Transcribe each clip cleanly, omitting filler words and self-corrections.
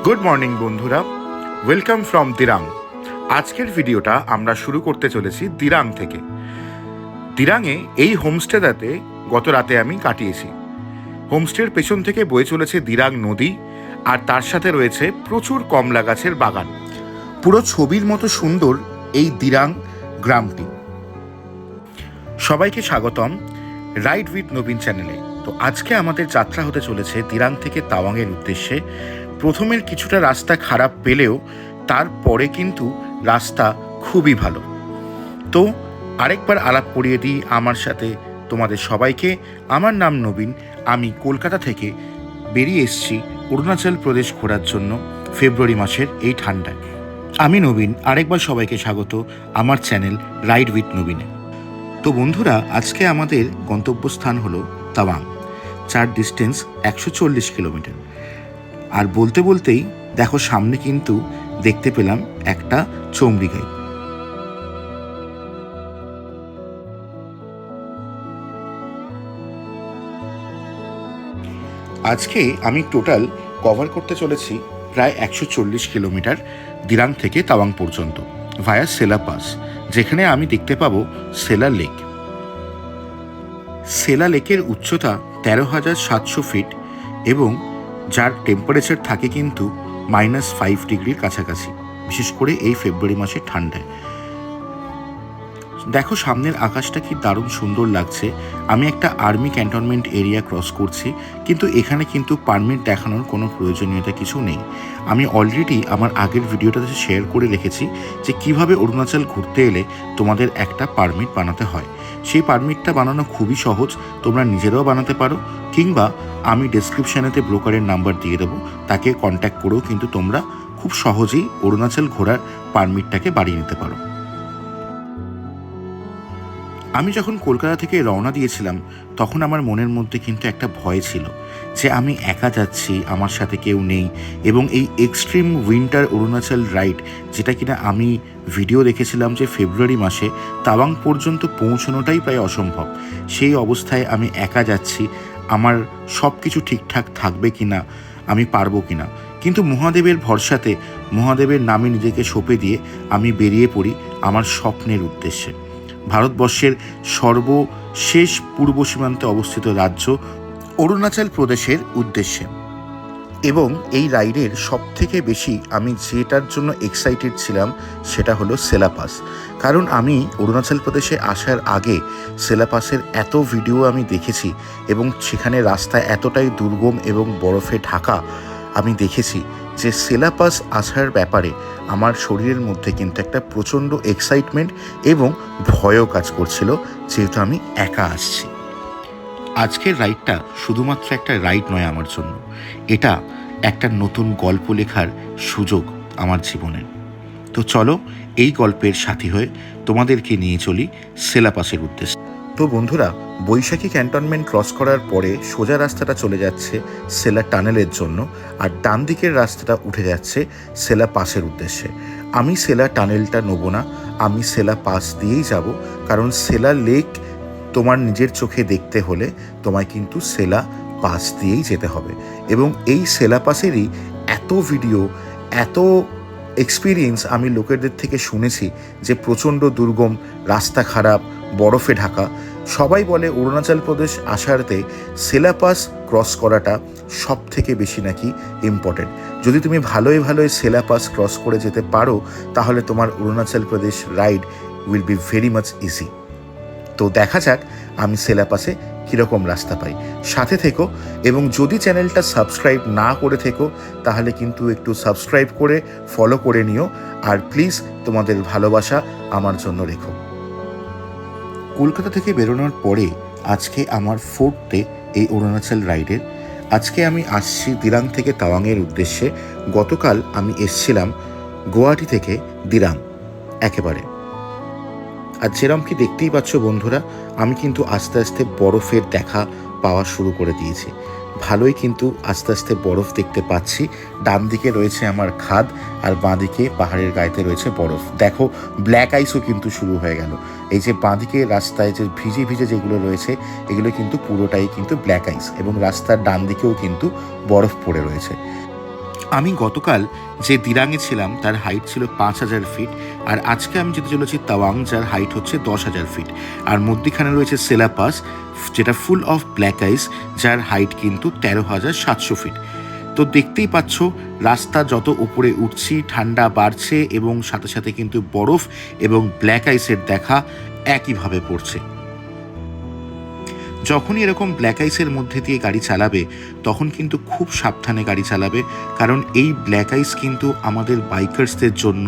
Good morning বন্ধুরা, welcome from Dirang. আজকের ভিডিওটা আমরা শুরু করতে চলেছি দিরাং থেকে। দিরাংয়ে এই হোমস্টেটাতে গত রাতে আমি কাটিয়েছি। হোমস্টের পেছন থেকে বয়ে চলেছে দিরাং নদী, আর তার সাথে রয়েছে প্রচুর কমলা গাছের বাগান। পুরো ছবির মতো সুন্দর এই দিরাং গ্রামটি। সবাইকে স্বাগতম রাইড উইথ নবীন চ্যানেলে। তো আজকে আমাদের যাত্রা হতে চলেছে দিরাং থেকে তাওয়াংয়ের উদ্দেশ্যে। প্রথমের কিছুটা রাস্তা খারাপ পেলেও তারপরে কিন্তু রাস্তা খুবই ভালো। তো আরেকবার আলাপ করিয়ে দিই আমার সাথে তোমাদের সবাইকে। আমার নাম নবীন, আমি কলকাতা থেকে বেরিয়ে এসেছি অরুণাচল প্রদেশ ঘোরার জন্য ফেব্রুয়ারি মাসের এই ঠান্ডায়। আমি নবীন, আরেকবার সবাইকে স্বাগত আমার চ্যানেল রাইড উইথ নবীনে। তো বন্ধুরা, আজকে আমাদের গন্তব্যস্থান হলো তাওয়াং, যার ডিস্টেন্স 140 কিলোমিটার। আর বলতে বলতেই দেখো সামনে কিন্তু দেখতে পেলাম একটা চমড়ি গাই। আজকে আমি টোটাল কভার করতে চলেছি প্রায় 140 কিলোমিটার দিরাং থেকে তাওয়াং পর্যন্ত ভায়া সেলা পাস, যেখানে আমি দেখতে পাবো সেলা লেক। সেলা লেকের উচ্চতা 13,700 ফিট এবং যার টেম্পারেচার থাকে কিন্তু -5 ডিগ্রির কাছাকাছি, বিশেষ করে এই ফেব্রুয়ারি মাসের ঠান্ডায়। দেখো সামনের আকাশটা কি দারুণ সুন্দর লাগছে। আমি একটা আর্মি ক্যান্টনমেন্ট এরিয়া ক্রস করছি, কিন্তু এখানে কিন্তু পারমিট দেখানোর কোনো প্রয়োজনীয়তা কিছু নেই। আমি অলরেডি আমার আগের ভিডিওটাতে শেয়ার করে রেখেছি যে কিভাবে অরুণাচল ঘুরতে এলে তোমাদের একটা পারমিট বানাতে হয়। সেই পারমিটটা বানানো খুবই সহজ, তোমরা নিজেরাও বানাতে পারো, কিংবা আমি ডেসক্রিপশানেতে ব্রোকারের নাম্বার দিয়ে দেবো, তাকে কন্ট্যাক্ট করেও কিন্তু তোমরা খুব সহজেই অরুণাচল ঘোরার পারমিটটাকে বাড়িয়ে নিতে পারো। আমি যখন কলকাতা থেকে রওনা দিয়েছিলাম তখন আমার মনের মধ্যে কিন্তু একটা ভয় ছিল যে আমি একা যাচ্ছি, আমার সাথে কেউ নেই, এবং এই এক্সট্রিম উইন্টার অরুণাচল রাইড, যেটা কিনা আমি ভিডিও দেখেছিলাম যে ফেব্রুয়ারি মাসে তাওয়াং পর্যন্ত পৌঁছানোটাই প্রায় অসম্ভব। সেই অবস্থায় আমি একা যাচ্ছি, আমার সব কিছু ঠিকঠাক থাকবে কিনা, আমি পারবো কিনা। কিন্তু মহাদেবের ভরসাতে, মহাদেবের নামে নিজেকে সঁপে দিয়ে আমি বেরিয়ে পড়ি আমার স্বপ্নের উদ্দেশ্যে, ভারতবর্ষের সর্বশেষ পূর্ব সীমান্তে অবস্থিত রাজ্য অরুণাচল প্রদেশের উদ্দেশ্যে। এবং এই রাইডের সবথেকে বেশি আমি যেটার জন্য এক্সাইটেড ছিলাম সেটা হলো সেলা পাস। কারণ আমি অরুণাচল প্রদেশে আসার আগে সেলা পাসের এত ভিডিও আমি দেখেছি এবং সেখানে রাস্তা এতটাই দুর্গম এবং বরফে ঢাকা আমি দেখেছি যে সেলা পাস আসার ব্যাপারে আমার শরীরের মধ্যে কিন্তু একটা প্রচণ্ড এক্সাইটমেন্ট এবং ভয়ও কাজ করছিল, যেহেতু আমি একা আসছি। আজকের রাইডটা শুধুমাত্র একটা রাইড নয় আমার জন্য, এটা একটা নতুন গল্প লেখার সুযোগ আমার জীবনের। তো চলো এই গল্পের সাথী হয়ে তোমাদেরকে নিয়ে চলি সেলা পাসের উদ্দেশ্যে। তো বন্ধুরা, বৈশাখী ক্যান্টনমেন্ট ক্রস করার পরে সোজা রাস্তাটা চলে যাচ্ছে সেলা টানেলের জন্য, আর ডান দিকের রাস্তাটা উঠে যাচ্ছে সেলা পাসের উদ্দেশ্যে। আমি সেলা টানেলটা নেবো না, আমি সেলা পাস দিয়েই যাব, কারণ সেলা লেক তোমার নিজের চোখে দেখতে হলে তোমায় কিন্তু সেলা পাস দিয়েই যেতে হবে। এবং এই সেলা পাসেরই এত ভিডিও, এত এক্সপিরিয়েন্স আমি লোকেদের থেকে শুনেছি যে প্রচণ্ড দুর্গম, রাস্তা খারাপ, বরফে ঢাকা। সবাই বলে অরুণাচল প্রদেশ আসারতে সেলা পাস ক্রস করাটা সব থেকে বেশি নাকি ইম্পর্টেন্ট। যদি তুমি ভালোই সেলা পাস ক্রস করে যেতে পারো, তাহলে তোমার Arunachal Pradesh ride will be very much easy. তো দেখা যাক আমি সেলা পাসে কীরকম রাস্তা পাই। সাথে থেকো, এবং যদি চ্যানেলটা সাবস্ক্রাইব না করে থেকো তাহলে কিন্তু একটু সাবস্ক্রাইব করে ফলো করে নিও, আর প্লিজ তোমাদের ভালোবাসা আমার জন্য রেখো। কলকাতা থেকে বেরোনোর পরে আজকে আমার 4th ডে এই অরুণাচল রাইডের। আজকে আমি আসছি দিরাং থেকে তাওয়াংয়ের উদ্দেশ্যে। গতকাল আমি এসছিলাম গুয়াহাটি থেকে দিরাং একেবারে। আর যেরকম কি দেখতেই পাচ্ছ বন্ধুরা, আমি কিন্তু আস্তে আস্তে বরফের দেখা পাওয়া শুরু করে দিয়েছি। ভালোই কিন্তু আস্তে আস্তে বরফ দেখতে পাচ্ছি। ডান দিকে রয়েছে আমার খাদ, আর বাঁ দিকে পাহাড়ের গায়েতে রয়েছে বরফ। দেখো ব্ল্যাক আইসও কিন্তু শুরু হয়ে গেল। এই যে বাঁ দিকে রাস্তায় যে ভিজে ভিজে যেগুলো রয়েছে, এগুলো কিন্তু পুরোটাই কিন্তু ব্ল্যাক আইস, এবং রাস্তার ডান দিকেও কিন্তু বরফ পড়ে রয়েছে। আমি গতকাল যে দিরাঙে ছিলাম তার হাইট ছিল 5,000 ফিট, আর আজকে আমি যেতে চলেছি তাওয়াং, যার হাইট হচ্ছে 10,000 ফিট। আর মধ্যিখানে রয়েছে সেলা পাস, যেটা ফুল অফ ব্ল্যাক আইস, যার হাইট কিন্তু 13,700 ফিট। তো দেখতেই পাচ্ছ রাস্তা যত উপরে উঠছি ঠান্ডা বাড়ছে এবং সাথে সাথে কিন্তু বরফ এবং ব্ল্যাক আইসের দেখা একইভাবে পড়ছে। যখনই এরকম ব্ল্যাক আইসের মধ্যে দিয়ে গাড়ি চালাবে তখন কিন্তু খুব সাবধানে গাড়ি চালাবে, কারণ এই ব্ল্যাক আইস কিন্তু আমাদের বাইকার্সদের জন্য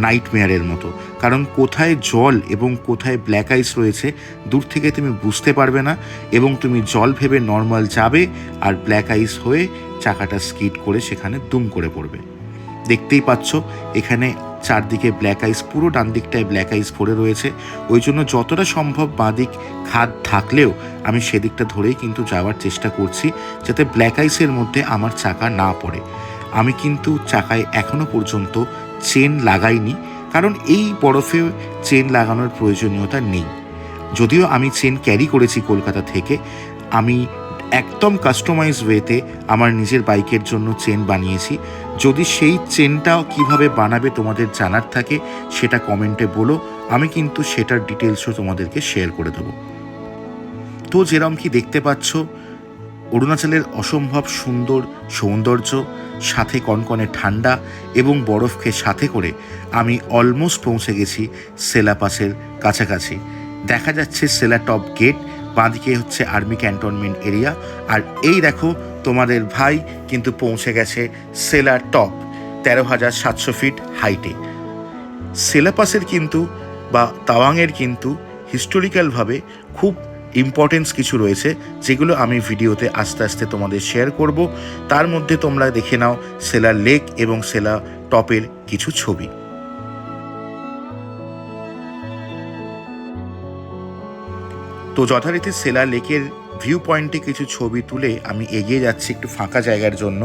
নাইটমেয়ারের মতো। কারণ কোথায় জল এবং কোথায় ব্ল্যাক আইস রয়েছে দূর থেকে তুমি বুঝতে পারবে না, এবং তুমি জল ভেবে নর্মাল যাবে আর ব্ল্যাক আইস হয়ে চাকাটা স্কিড করে সেখানে দুম করে পড়বে। দেখতেই পাচ্ছ এখানে চারদিকে ব্ল্যাক আইস, পুরো ডান দিকটায় ব্ল্যাক আইস ভরে রয়েছে। ওই জন্য যতটা সম্ভব বাঁদিক খাদ থাকলেও আমি সেদিকটা ধরেই কিন্তু যাওয়ার চেষ্টা করছি, যাতে ব্ল্যাক আইসের মধ্যে আমার চাকা না পড়ে। আমি কিন্তু চাকায় এখনো পর্যন্ত চেন লাগাইনি, কারণ এই বরফে চেন লাগানোর প্রয়োজনীয়তা নেই। যদিও আমি চেন ক্যারি করেছি কলকাতা থেকে, আমি একদম কাস্টমাইজ ওয়েতে আমার নিজের বাইকের জন্য চেন বানিয়েছি। যদি সেই চেনটাও কিভাবে বানাবে তোমাদের জানার থাকে সেটা কমেন্টে বলো, আমি কিন্তু সেটার ডিটেলসও তোমাদেরকে শেয়ার করে দেবো। তো যেরকম কি দেখতে পাচ্ছ অরুণাচলের অসম্ভব সুন্দর সৌন্দর্য, সাথে কনকনে ঠান্ডা এবং বরফকে সাথে করে আমি অলমোস্ট পৌঁছে গেছি সেলা পাসের কাছাকাছি। দেখা যাচ্ছে সেলা টপ গেট, বাঁদিকে হচ্ছে আর্মি ক্যান্টনমেন্ট এরিয়া, আর এই দেখো তোমাদের ভাই কিন্তু পৌঁছে গেছে সেলা টপ 13,700 ফিট হাইটে। সেলা পাসের কিন্তু বা তাওয়াংয়ের কিন্তু হিস্টোরিক্যালভাবে খুব ইম্পর্টেন্স কিছু রয়েছে, যেগুলো আমি ভিডিওতে আস্তে আস্তে তোমাদের শেয়ার করব। তার মধ্যে তোমরা দেখে নাও সেলা লেক এবং সেলা টপের কিছু ছবি। তো যথারীতি সেলা লেকের ভিউ পয়েন্টে কিছু ছবি তুলে আমি এগিয়ে যাচ্ছি একটু ফাঁকা জায়গার জন্য।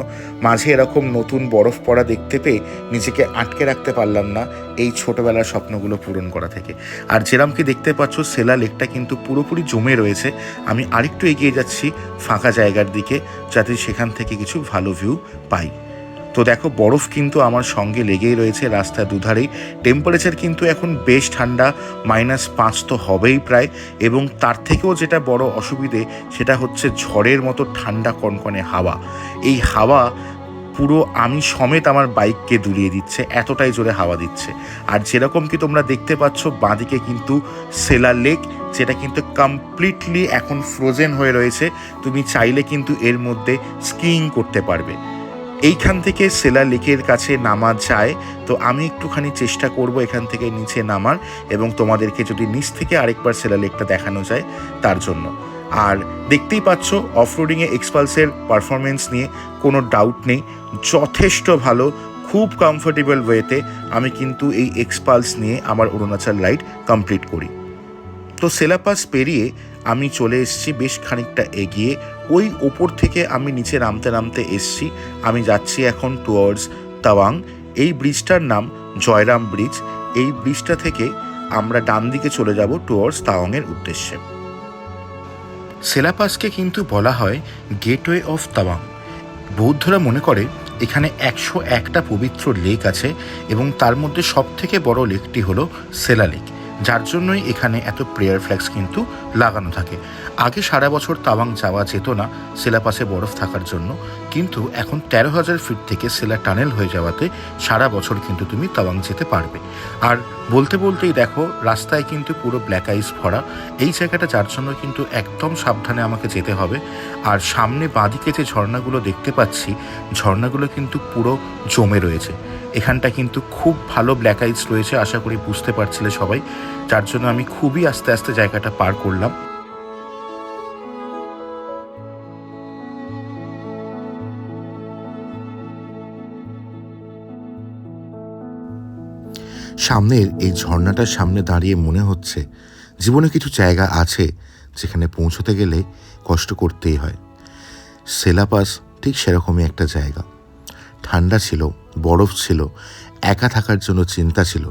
মাঝে এরকম নতুন বরফ পড়া দেখতে পেয়ে নিজেকে আটকে রাখতে পারলাম না এই ছোটোবেলার স্বপ্নগুলো পূরণ করা থেকে। আর যেরকম কি দেখতে পাচ্ছ সেলা লেকটা কিন্তু পুরোপুরি জমে রয়েছে। আমি আরেকটু এগিয়ে যাচ্ছি ফাঁকা জায়গার দিকে, যাতে সেখান থেকে কিছু ভালো ভিউ পাই। তো দেখো বরফ কিন্তু আমার সঙ্গে লেগেই রয়েছে রাস্তার দুধারেই। টেম্পারেচার কিন্তু এখন বেশ ঠান্ডা, -5 তো হবেই প্রায়। এবং তার থেকেও যেটা বড় অসুবিধে সেটা হচ্ছে ঝড়ের মতো ঠান্ডা কনকনে হাওয়া। এই হাওয়া পুরো আমি সমেত আমার বাইককে দুলিয়ে দিচ্ছে, এতটাই জোরে হাওয়া দিচ্ছে। আর যেরকম কি তোমরা দেখতে পাচ্ছ বাঁদিকে কিন্তু সেলা লেক, যেটা কিন্তু কমপ্লিটলি এখন ফ্রোজেন হয়ে রয়েছে। তুমি চাইলে কিন্তু এর মধ্যে স্কিইং করতে পারবে। এইখান থেকে সেলা লেকের কাছে নামা যায়, তো আমি একটুখানি চেষ্টা করব এখান থেকে নিচে নামার, এবং তোমাদেরকে যদি নিচ থেকে আরেকবার সেলা লেকটা দেখানো যায় তার জন্য। আর দেখতেই পাচ্ছ অফরোডিংয়ে এক্সপালসের পারফরমেন্স নিয়ে কোনো ডাউট নেই, যথেষ্ট ভালো, খুব কমফোর্টেবল ওয়েতে আমি কিন্তু এই এক্সপালস নিয়ে আমার অরুণাচল রাইড কমপ্লিট করি। তো সেলা পাস পেরিয়ে আমি চলে এসেছি বেশ খানিকটা এগিয়ে, ওই ওপর থেকে আমি নিচে নামতে নামতে এসছি। আমি যাচ্ছি এখন টুয়ার্ডস তাওয়াং। এই ব্রিজটার নাম জয়রাম ব্রিজ। এই ব্রিজটা থেকে আমরা ডান দিকে চলে যাব টুয়ার্ডস তাওয়াংয়ের উদ্দেশ্যে। সেলা পাসকে কিন্তু বলা হয় গেটওয়ে অফ তাওয়াং। বৌদ্ধরা মনে করে এখানে 101টা পবিত্র লেক আছে, এবং তার মধ্যে সবথেকে বড় লেকটি হলো সেলা লেক, যার জন্যই এখানে এত প্রেয়ার ফ্ল্যাগস কিন্তু লাগানো থাকে। আগে সারা বছর তাওয়াং যাওয়া যেত না সেলা পাসে বরফ থাকার জন্য, কিন্তু এখন 13,000 ফিট থেকে সেলা টানেল হয়ে যাওয়াতে সারা বছর কিন্তু তুমি তাওয়াং যেতে পারবে। আর বলতে বলতেই দেখো রাস্তায় কিন্তু পুরো ব্ল্যাক আইস ভরা। এই জায়গাটা যার জন্য কিন্তু একদম সাবধানে আমাকে যেতে হবে। আর সামনে বাঁদিকে যে ঝর্ণাগুলো দেখতে পাচ্ছি, ঝর্ণাগুলো কিন্তু পুরো জমে রয়েছে। এখানটা কিন্তু খুব ভালো ব্ল্যাক আইস রয়েছে, আশা করি বুঝতে পারছিলে সবাই, যার জন্য আমি খুবই আস্তে আস্তে জায়গাটা পার করলাম। সামনের এই ঝর্ণাটার সামনে দাঁড়িয়ে মনে হচ্ছে জীবনে কিছু জায়গা আছে যেখানে পৌঁছতে গেলে কষ্ট করতেই হয়। সেলা পাস ঠিক সেরকমই একটা জায়গা। ঠান্ডা ছিল, বরফ ছিল, একা থাকার জন্য চিন্তা ছিল,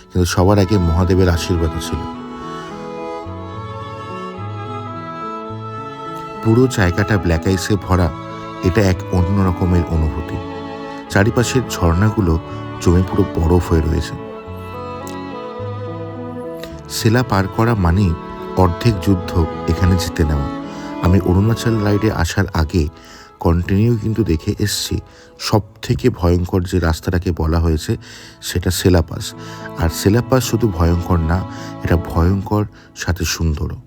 কিন্তু সবার আগে মহাদেবের আশীর্বাদও ছিল। পুরো জায়গাটা ব্ল্যাক আইসে ভরা, এটা এক অন্য রকমের অনুভূতি। চারিপাশের ঝর্ণাগুলো জমে পুরো বরফ হয়ে রয়েছে। সেলা পার করা মানেই অর্ধেক যুদ্ধ এখানে জিতে নেওয়া। আমি অরুণাচল রাইডে আসার আগে কন্টিনিউ কিন্তু দেখে এসছি সব থেকে ভয়ঙ্কর যে রাস্তাটাকে বলা হয়েছে সেটা সেলা পাস। আর সেলা পাস শুধু ভয়ঙ্কর না, এটা ভয়ঙ্কর সাথে সুন্দরও,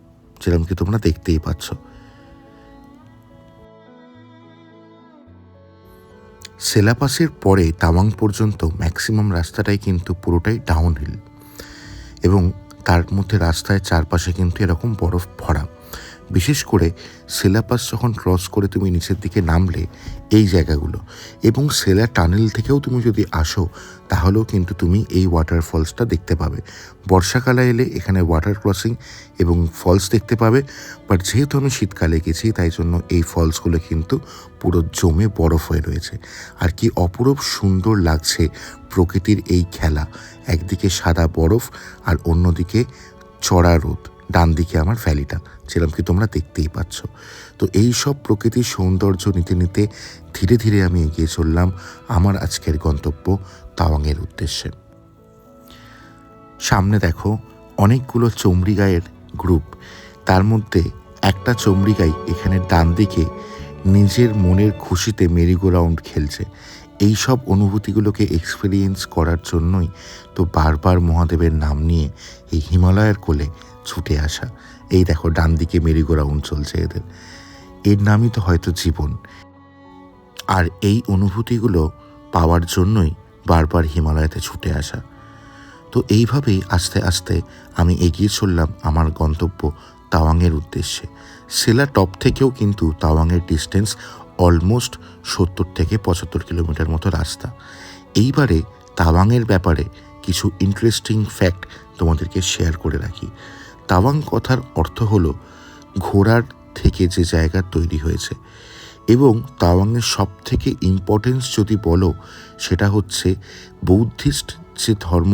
যেরকম কি তোমরা দেখতেই পাচ্ছ। সেলা পাসের পরে তাওয়াং পর্যন্ত ম্যাক্সিমাম রাস্তাটাই কিন্তু পুরোটাই ডাউনহিল, এবং তার মধ্যে রাস্তায় চারপাশে কিন্তু এরকম বরফ ভরা। বিশেষ করে সেলা পাস যখন ক্রস করে তুমি নিচের দিকে নামলে এই জায়গাগুলো, এবং সেলা টানেল থেকেও তুমি যদি আসো তাহলেও কিন্তু তুমি এই ওয়াটারফলসটা দেখতে পাবে। বর্ষাকালে এলে এখানে ওয়াটার ক্রসিং এবং ফলস দেখতে পাবে, বাট যেহেতু আমি শীতকালে গেছি তাই জন্য এই ফলসগুলো কিন্তু পুরো জমে বরফ হয়ে রয়েছে। আর কি অপরূপ সুন্দর লাগছে প্রকৃতির এই খেলা, একদিকে সাদা বরফ আর অন্যদিকে চড়া রোদ, ডান দিকে আমার ভ্যালিটা, যেরকম কি তোমরা দেখতেই পাচ্ছ। তো এই সব প্রকৃতির সৌন্দর্য নিতে নিতে ধীরে ধীরে আমি এগিয়ে চললাম আমার আজকের গন্তব্য তাওয়াংয়ের উদ্দেশ্যে। সামনে দেখো অনেকগুলো চমড়িগাইয়ের গ্রুপ, তার মধ্যে একটা চমড়িগাই এখানে ডান দিকে নিজের মনের খুশিতে মেরিগো রাউন্ড খেলছে। এই সব অনুভূতিগুলোকে এক্সপিরিয়েন্স করার জন্যই তো বারবার মহাদেবের নাম নিয়ে এই হিমালয়ের কোলে ছুটে আসা। এই দেখো ডান দিকে মেরিগো রাউন্ড চলছে এদের, এর নামই তো হয়তো জীবন। আর এই অনুভূতিগুলো পাওয়ার জন্যই বারবার হিমালয়তে ছুটে আসা। তো এইভাবেই আস্তে আস্তে আমি এগিয়ে চললাম আমার গন্তব্য তাওয়াংয়ের উদ্দেশ্যে। সেলা টপ থেকেও কিন্তু তাওয়াংয়ের ডিস্টেন্স অলমোস্ট 70 থেকে 75 কিলোমিটার মতো রাস্তা। এইবারে তাওয়াংয়ের ব্যাপারে কিছু ইন্টারেস্টিং ফ্যাক্ট তোমাদেরকে শেয়ার করে রাখি। তাওয়াং কথার অর্থ হলো ঘোড়ার থেকে যে জায়গা তৈরি হয়েছে, এবং তাওয়াংয়ের সব থেকে ইম্পর্টেন্স যদি বলো সেটা হচ্ছে বৌদ্ধিস্ট যে ধর্ম,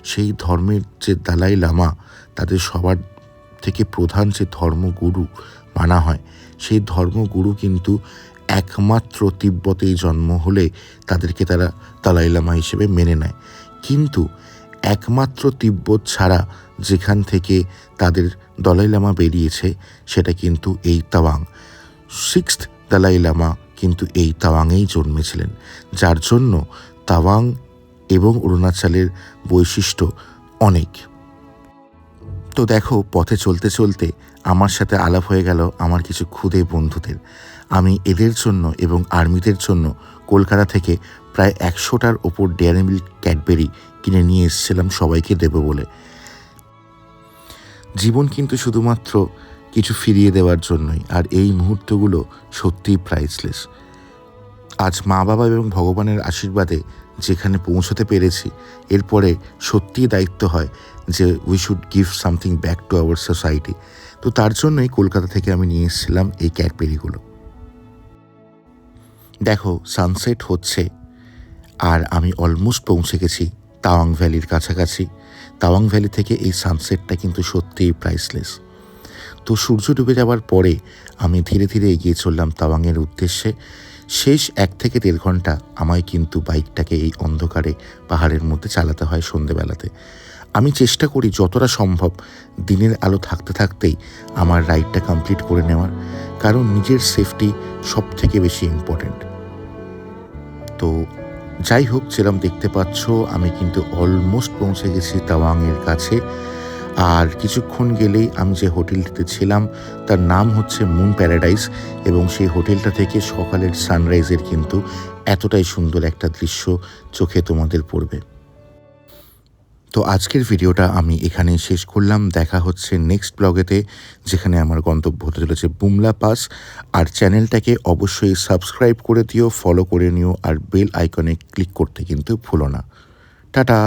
সেই ধর্মের যে দালাই লামা, তাদের সবার থেকে প্রধান যে ধর্মগুরু মানা হয়, সেই ধর্মগুরু কিন্তু একমাত্র তিব্বতেই জন্ম হলে তাদেরকে তারা দালাই লামা হিসেবে মেনে নেয়। কিন্তু একমাত্র তিব্বত ছাড়া যেখান থেকে তাদের দলাই লামা বেরিয়েছে সেটা কিন্তু এই তাওয়াং। 6th দালাই লামা কিন্তু এই তাওয়াংয়েই জন্মেছিলেন, যার জন্য তাওয়াং এবং অরুণাচলের বৈশিষ্ট্য অনেক। তো দেখো পথে চলতে চলতে আমার সাথে আলাপ হয়ে গেল আমার কিছু ক্ষুদে বন্ধুদের। আমি এদের জন্য এবং আর্মিদের জন্য কলকাতা থেকে প্রায় 100টার ওপর ডেয়ারি মিল্ক ক্যাডবেরি কিনে নিয়ে এসেছিলাম সবাইকে দেবো বলে। জীবন কিন্তু শুধুমাত্র কিছু ফিরিয়ে দেওয়ার জন্যই, আর এই মুহূর্তগুলো সত্যিই প্রাইসলেস। আজ মা বাবা এবং ভগবানের আশীর্বাদে যেখানে পৌঁছতে পেরেছি, এরপরে সত্যিই দায়িত্ব হয় যে we should give something back to our society. তো তার জন্যই কলকাতা থেকে আমি নিয়ে এসেছিলাম এই ক্যাডবেরিগুলো। দেখো সানসেট হচ্ছে আর আমি অলমোস্ট পৌঁছে গেছি তাওয়াং ভ্যালির কাছাকাছি। তাওয়াং ভ্যালি থেকে এই সানসেটটা কিন্তু সত্যিই প্রাইসলেস। তো সূর্য ডুবে যাওয়ার পরে আমি ধীরে ধীরে এগিয়ে চললাম তাওয়াংয়ের উদ্দেশ্যে। শেষ 1 থেকে 1.5 ঘন্টা আমায় কিন্তু বাইকটাকে এই অন্ধকারে পাহাড়ের মধ্যে চালাতে হয় সন্ধেবেলাতে। আমি চেষ্টা করি যতটা সম্ভব দিনের আলো থাকতে থাকতেই আমার রাইডটা কমপ্লিট করে নেওয়ার, কারণ নিজের সেফটি সব থেকে বেশি ইম্পর্ট্যান্ট। তো যাই হোক, যেরকম দেখতে পাচ্ছ আমি কিন্তু অলমোস্ট পৌঁছে গেছি তাওয়াংয়ের কাছে। আর কিছুক্ষণ গেলেই আমি যে হোটেলটিতে ছিলাম তার নাম হচ্ছে মুন প্যারাডাইস, এবং সেই হোটেলটা থেকে সকালের সানরাইজের কিন্তু এতটাই সুন্দর একটা দৃশ্য চোখে তোমাদের পড়বে। তো আজকের ভিডিওটা আমি এখানেই শেষ করলাম। দেখা হচ্ছে নেক্সট ব্লগেতে, যেখানে আমার গন্তব্য হতে চলেছে বুমলা পাস। আর চ্যানেলটাকে অবশ্যই সাবস্ক্রাইব করে দিও, ফলো করে নিও, আর বেল আইকনে ক্লিক করতে কিন্তু ভুলো না। টাটা।